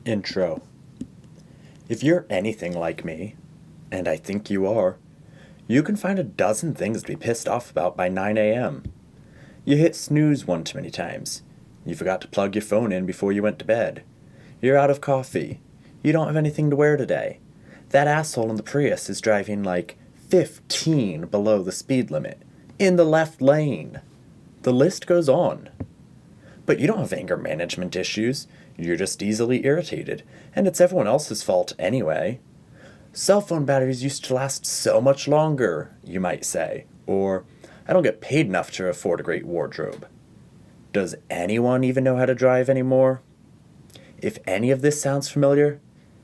Intro. If you're anything like me, and I think you are, you can find a dozen things to be pissed off about by 9 a.m. You hit snooze one too many times. You forgot to plug your phone in before you went to bed. You're out of coffee. You don't have anything to wear today. That asshole in the Prius is driving like 15 below the speed limit, in the left lane. The list goes on. But you don't have anger management issues. You're just easily irritated, and it's everyone else's fault anyway. Cell phone batteries used to last so much longer, you might say. Or, I don't get paid enough to afford a great wardrobe. Does anyone even know how to drive anymore? If any of this sounds familiar,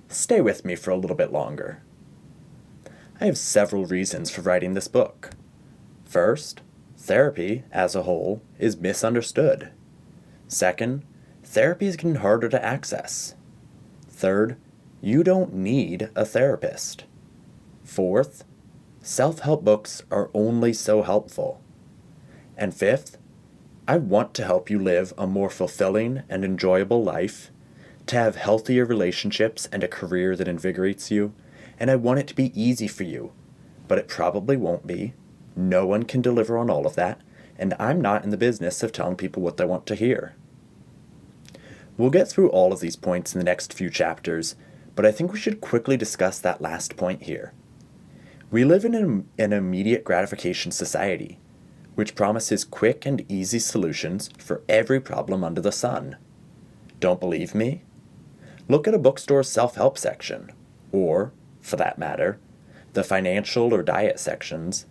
stay with me for a little bit longer. I have several reasons for writing this book. First, therapy, as a whole, is misunderstood. Second, therapy is getting harder to access. Third, you don't need a therapist. Fourth, self-help books are only so helpful. And fifth, I want to help you live a more fulfilling and enjoyable life, to have healthier relationships and a career that invigorates you, and I want it to be easy for you, but it probably won't be. No one can deliver on all of that, and I'm not in the business of telling people what they want to hear. We'll get through all of these points in the next few chapters, but I think we should quickly discuss that last point here. We live in an immediate gratification society, which promises quick and easy solutions for every problem under the sun. Don't believe me? Look at a bookstore's self-help section, or, for that matter, the financial or diet sections,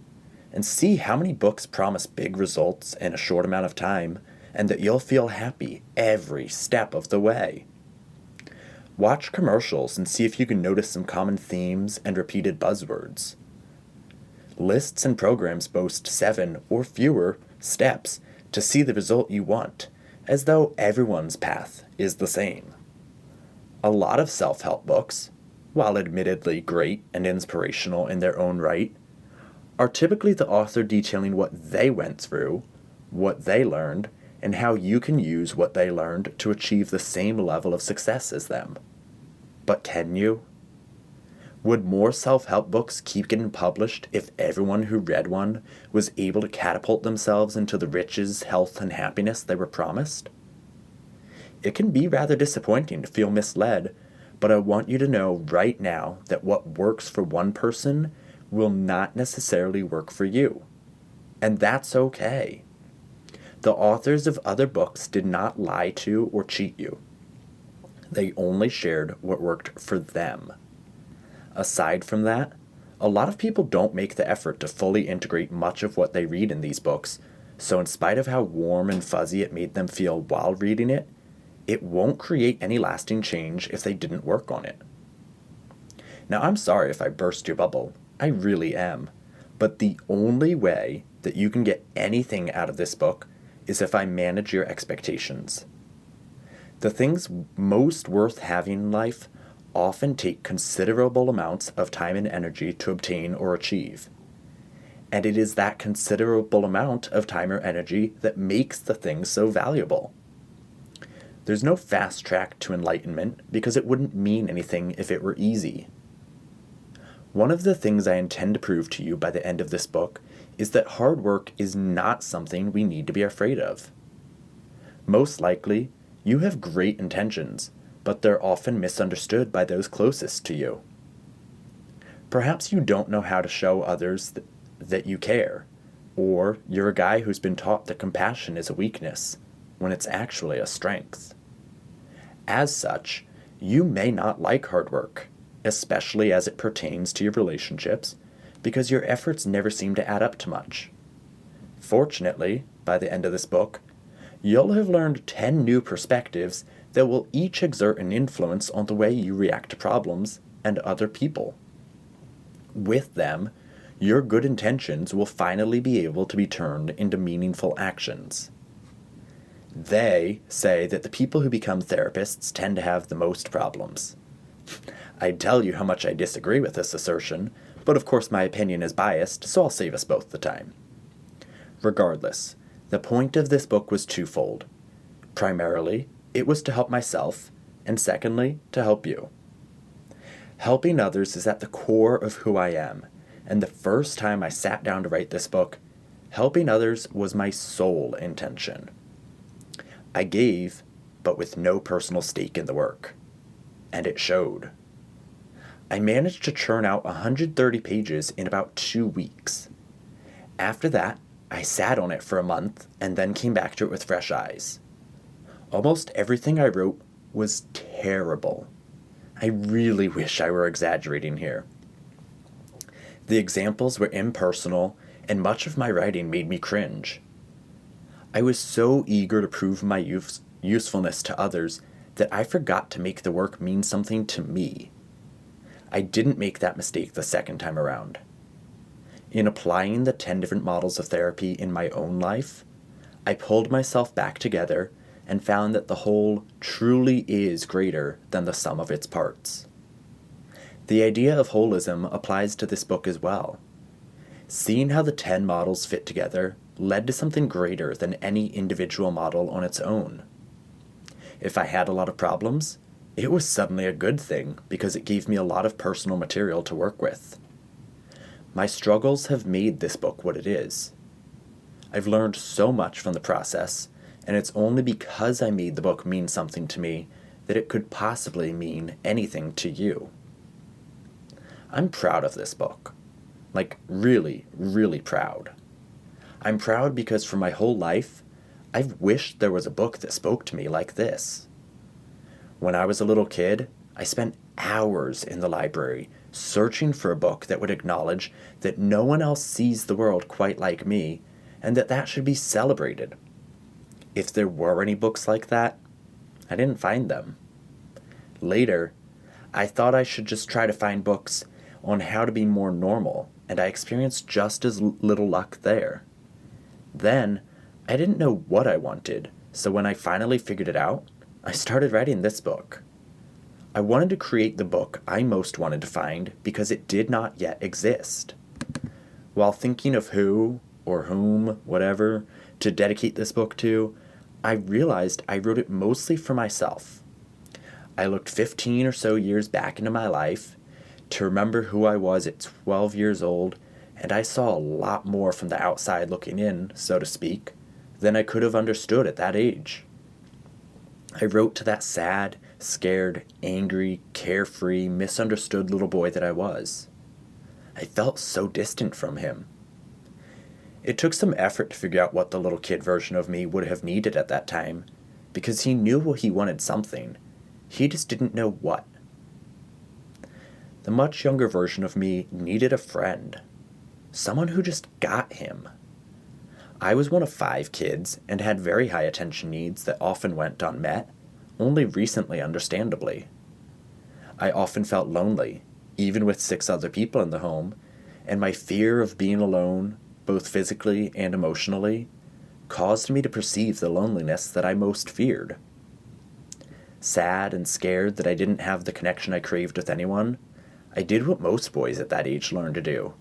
and see how many books promise big results in a short amount of time, and that you'll feel happy every step of the way. Watch commercials and see if you can notice some common themes and repeated buzzwords. Lists and programs boast 7 or fewer steps to see the result you want, as though everyone's path is the same. A lot of self-help books, while admittedly great and inspirational in their own right, are typically the author detailing what they went through, what they learned, and how you can use what they learned to achieve the same level of success as them. But can you? Would more self-help books keep getting published if everyone who read one was able to catapult themselves into the riches, health, and happiness they were promised? It can be rather disappointing to feel misled, but I want you to know right now that what works for one person will not necessarily work for you. And that's okay. The authors of other books did not lie to or cheat you. They only shared what worked for them. Aside from that, a lot of people don't make the effort to fully integrate much of what they read in these books, so in spite of how warm and fuzzy it made them feel while reading it, it won't create any lasting change if they didn't work on it. Now, I'm sorry if I burst your bubble. I really am. But the only way that you can get anything out of this book is if I manage your expectations. The things most worth having in life often take considerable amounts of time and energy to obtain or achieve. And it is that considerable amount of time or energy that makes the thing so valuable. There's no fast track to enlightenment because it wouldn't mean anything if it were easy. One of the things I intend to prove to you by the end of this book is that hard work is not something we need to be afraid of. Most likely, you have great intentions, but they're often misunderstood by those closest to you. Perhaps you don't know how to show others that you care, or you're a guy who's been taught that compassion is a weakness, when it's actually a strength. As such, you may not like hard work, especially as it pertains to your relationships, because your efforts never seem to add up to much. Fortunately, by the end of this book, you'll have learned 10 new perspectives that will each exert an influence on the way you react to problems and other people. With them, your good intentions will finally be able to be turned into meaningful actions. They say that the people who become therapists tend to have the most problems. I'd tell you how much I disagree with this assertion, but of course my opinion is biased, so I'll save us both the time. Regardless, the point of this book was twofold. Primarily, it was to help myself, and secondly, to help you. Helping others is at the core of who I am, and the first time I sat down to write this book, helping others was my sole intention. I gave, but with no personal stake in the work, and it showed. I managed to churn out 130 pages in about 2 weeks. After that, I sat on it for a month and then came back to it with fresh eyes. Almost everything I wrote was terrible. I really wish I were exaggerating here. The examples were impersonal, and much of my writing made me cringe. I was so eager to prove my usefulness to others that I forgot to make the work mean something to me. I didn't make that mistake the second time around. In applying the 10 different models of therapy in my own life, I pulled myself back together and found that the whole truly is greater than the sum of its parts. The idea of holism applies to this book as well. Seeing how the 10 models fit together led to something greater than any individual model on its own. If I had a lot of problems, it was suddenly a good thing because it gave me a lot of personal material to work with. My struggles have made this book what it is. I've learned so much from the process, and it's only because I made the book mean something to me that it could possibly mean anything to you. I'm proud of this book. Like, really, really proud. I'm proud because for my whole life, I've wished there was a book that spoke to me like this. When I was a little kid, I spent hours in the library searching for a book that would acknowledge that no one else sees the world quite like me, and that should be celebrated. If there were any books like that, I didn't find them. Later, I thought I should just try to find books on how to be more normal, and I experienced just as little luck there. Then, I didn't know what I wanted, so when I finally figured it out, I started writing this book. I wanted to create the book I most wanted to find because it did not yet exist. While thinking of who, or whom, whatever, to dedicate this book to, I realized I wrote it mostly for myself. I looked 15 or so years back into my life to remember who I was at 12 years old, and I saw a lot more from the outside looking in, so to speak, than I could have understood at that age. I wrote to that sad, scared, angry, carefree, misunderstood little boy that I was. I felt so distant from him. It took some effort to figure out what the little kid version of me would have needed at that time, because he knew he wanted something. He just didn't know what. The much younger version of me needed a friend. Someone who just got him. I was one of 5 kids and had very high attention needs that often went unmet, only recently understandably. I often felt lonely, even with 6 other people in the home, and my fear of being alone, both physically and emotionally, caused me to perceive the loneliness that I most feared. Sad and scared that I didn't have the connection I craved with anyone, I did what most boys at that age learn to do.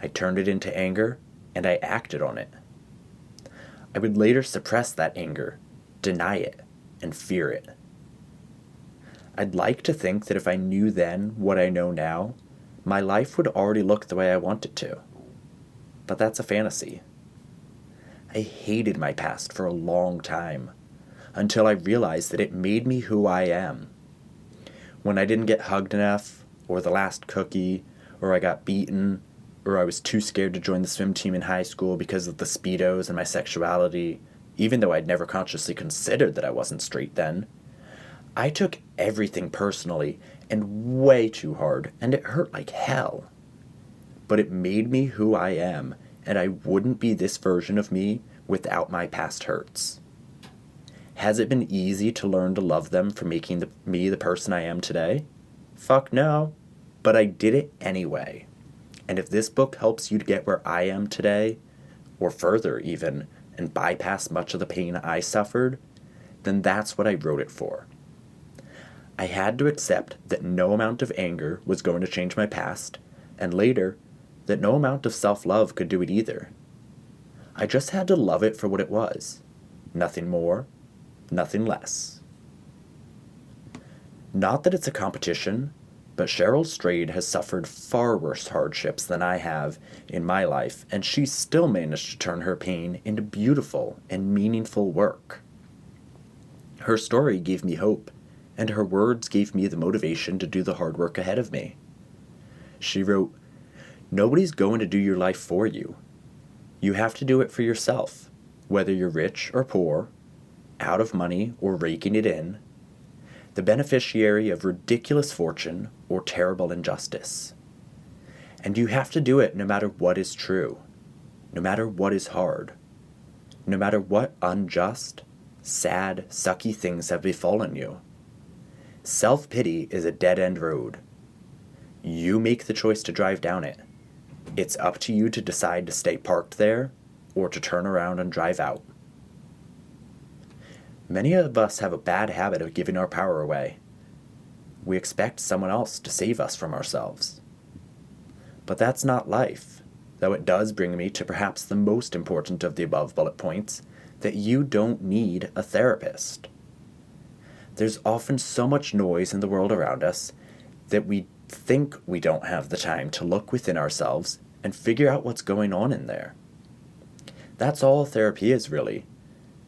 I turned it into anger, and I acted on it. I would later suppress that anger, deny it, and fear it. I'd like to think that if I knew then what I know now, my life would already look the way I want it to. But that's a fantasy. I hated my past for a long time, until I realized that it made me who I am. When I didn't get hugged enough, or the last cookie, or I got beaten, or I was too scared to join the swim team in high school because of the Speedos and my sexuality, even though I'd never consciously considered that I wasn't straight then, I took everything personally and way too hard, and it hurt like hell. But it made me who I am, and I wouldn't be this version of me without my past hurts. Has it been easy to learn to love them for making me the person I am today? Fuck no. But I did it anyway. And if this book helps you to get where I am today, or further even, and bypass much of the pain I suffered, then that's what I wrote it for. I had to accept that no amount of anger was going to change my past, and later, that no amount of self-love could do it either. I just had to love it for what it was. Nothing more, nothing less. Not that it's a competition, but Cheryl Strayed has suffered far worse hardships than I have in my life, and she still managed to turn her pain into beautiful and meaningful work. Her story gave me hope, and her words gave me the motivation to do the hard work ahead of me. She wrote, "Nobody's going to do your life for you. You have to do it for yourself, whether you're rich or poor, out of money or raking it in, the beneficiary of ridiculous fortune or terrible injustice. And you have to do it no matter what is true, no matter what is hard, no matter what unjust, sad, sucky things have befallen you. Self-pity is a dead-end road. You make the choice to drive down it. It's up to you to decide to stay parked there or to turn around and drive out." Many of us have a bad habit of giving our power away. We expect someone else to save us from ourselves. But that's not life, though it does bring me to perhaps the most important of the above bullet points, that you don't need a therapist. There's often so much noise in the world around us that we think we don't have the time to look within ourselves and figure out what's going on in there. That's all therapy is, really.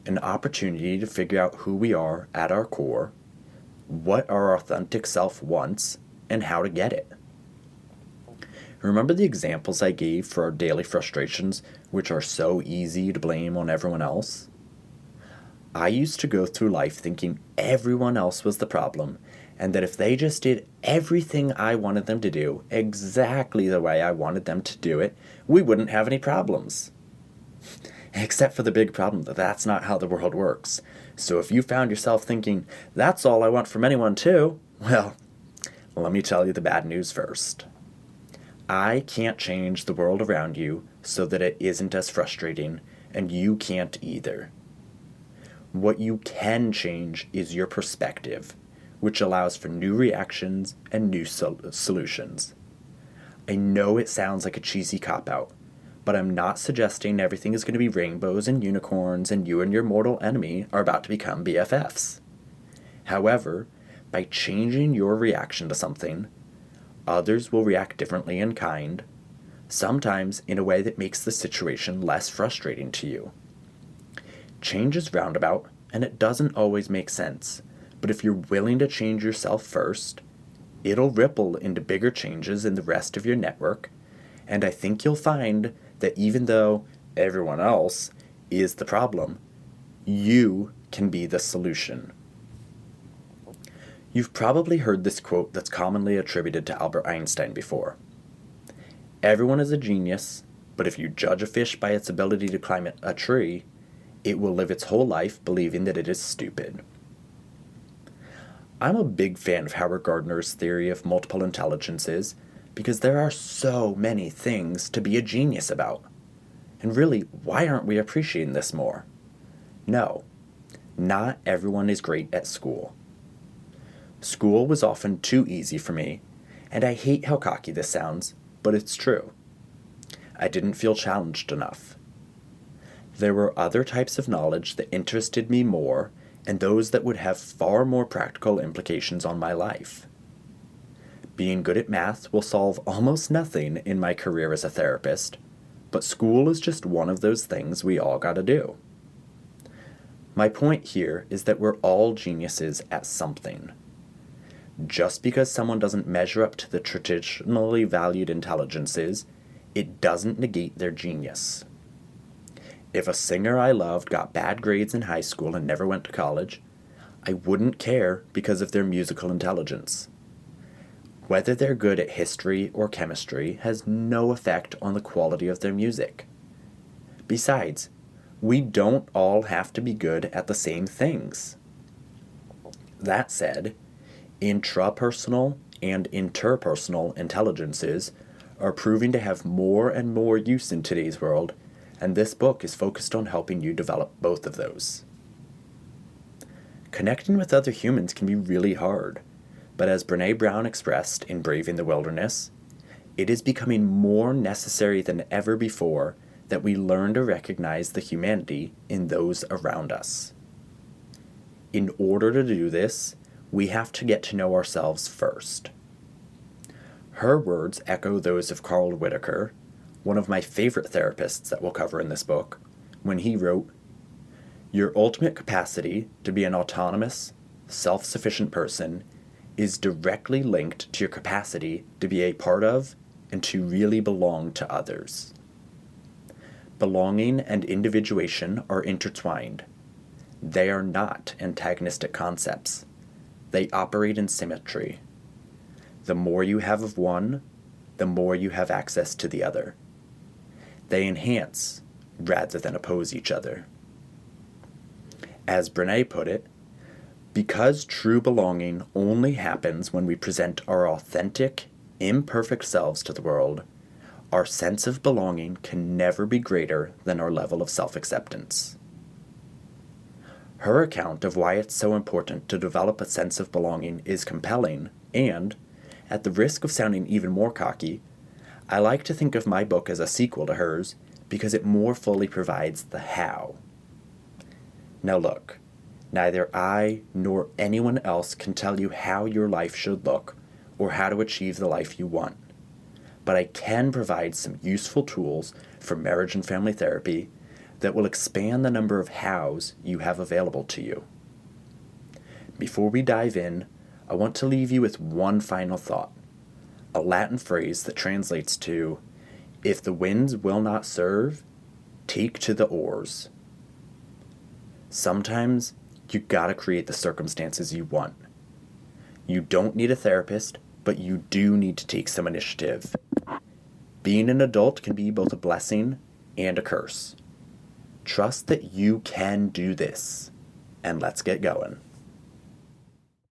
An opportunity to figure out who we are at our core, what our authentic self wants, and how to get it. Remember the examples I gave for our daily frustrations, which are so easy to blame on everyone else? I used to go through life thinking everyone else was the problem, and that if they just did everything I wanted them to do exactly the way I wanted them to do it, we wouldn't have any problems. Except for the big problem that that's not how the world works. So if you found yourself thinking, that's all I want from anyone too, well, let me tell you the bad news first. I can't change the world around you so that it isn't as frustrating, and you can't either. What you can change is your perspective, which allows for new reactions and new solutions. I know it sounds like a cheesy cop-out, but I'm not suggesting everything is going to be rainbows and unicorns and you and your mortal enemy are about to become BFFs. However, by changing your reaction to something, others will react differently in kind, sometimes in a way that makes the situation less frustrating to you. Change is roundabout, and it doesn't always make sense, but if you're willing to change yourself first, it'll ripple into bigger changes in the rest of your network, and I think you'll find that even though everyone else is the problem, you can be the solution. You've probably heard this quote that's commonly attributed to Albert Einstein before. Everyone is a genius, but if you judge a fish by its ability to climb a tree, it will live its whole life believing that it is stupid. I'm a big fan of Howard Gardner's theory of multiple intelligences because there are so many things to be a genius about. And really, why aren't we appreciating this more? No, not everyone is great at school. School was often too easy for me, and I hate how cocky this sounds, but it's true. I didn't feel challenged enough. There were other types of knowledge that interested me more, and those that would have far more practical implications on my life. Being good at math will solve almost nothing in my career as a therapist, but school is just one of those things we all gotta do. My point here is that we're all geniuses at something. Just because someone doesn't measure up to the traditionally valued intelligences, it doesn't negate their genius. If a singer I loved got bad grades in high school and never went to college, I wouldn't care because of their musical intelligence. Whether they're good at history or chemistry has no effect on the quality of their music. Besides, we don't all have to be good at the same things. That said, intrapersonal and interpersonal intelligences are proving to have more and more use in today's world, and this book is focused on helping you develop both of those. Connecting with other humans can be really hard, but as Brené Brown expressed in Braving the Wilderness, it is becoming more necessary than ever before that we learn to recognize the humanity in those around us. In order to do this, we have to get to know ourselves first. Her words echo those of Carl Whitaker, one of my favorite therapists that we'll cover in this book, when he wrote, "Your ultimate capacity to be an autonomous, self-sufficient person is directly linked to your capacity to be a part of and to really belong to others." Belonging and individuation are intertwined. They are not antagonistic concepts. They operate in symmetry. The more you have of one, the more you have access to the other. They enhance rather than oppose each other. As Brené put it, because true belonging only happens when we present our authentic, imperfect selves to the world, our sense of belonging can never be greater than our level of self-acceptance. Her account of why it's so important to develop a sense of belonging is compelling, and, at the risk of sounding even more cocky, I like to think of my book as a sequel to hers because it more fully provides the how. Now look, neither I nor anyone else can tell you how your life should look or how to achieve the life you want, but I can provide some useful tools for marriage and family therapy that will expand the number of hows you have available to you. Before we dive in, I want to leave you with one final thought, a Latin phrase that translates to, "If the winds will not serve, take to the oars." Sometimes you gotta create the circumstances you want. You don't need a therapist, but you do need to take some initiative. Being an adult can be both a blessing and a curse. Trust that you can do this, and let's get going.